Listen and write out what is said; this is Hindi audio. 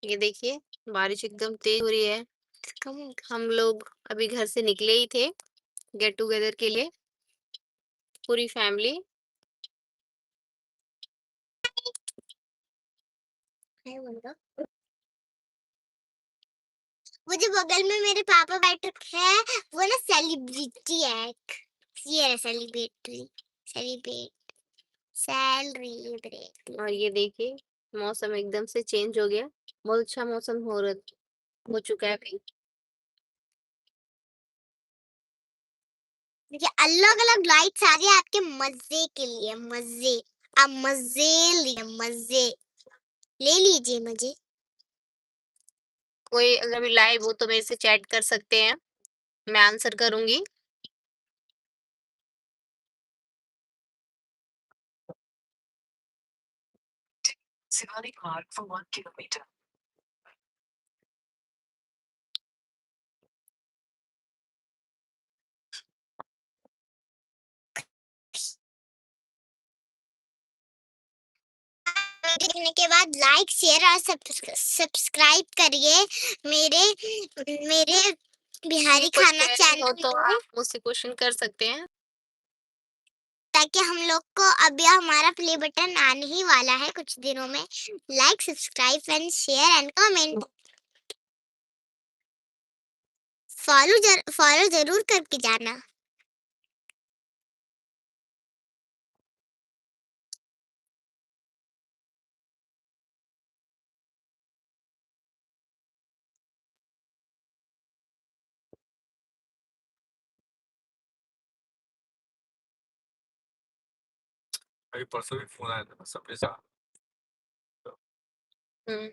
ये देखिए, बारिश एकदम तेज हो रही है। हम लोग अभी घर से निकले ही थे गेट टुगेदर के लिए, पूरी फैमिली। वो जो बगल में मेरे पापा बैठ रखे हैं वो ना सेलिब्रिटी है एक। ये है सेलिब्रिटी, सेलिब्रेट, सेलिब्रेट। और ये देखिए, मौसम एकदम से चेंज हो गया। बहुत अच्छा मौसम हो चुका है अभी। देखिए अलग अलग लाइट्स आ रही है आपके मजे के लिए, मजे। आप मजे लिए, मजे ले लीजिए मजे। कोई अगर अभी लाइव हो तो मेरे से चैट कर सकते हैं, मैं आंसर करूँगी। Sivalik Marg for 1 kilometer. देखने के बाद लाइक शेयर और सब्सक्राइब करिए मेरे मेरे बिहारी कुछ खाना क्वेरी हो चैनल तो को, आप मुझसे क्वेश्चन कर सकते हैं। ताकि हम लोग को अभी हमारा प्ले बटन आने ही वाला है कुछ दिनों में। Like subscribe and share and comment. Follow जरूर करके जाना। अभी परसों भी फोन आया था सबके साथ। हुँ।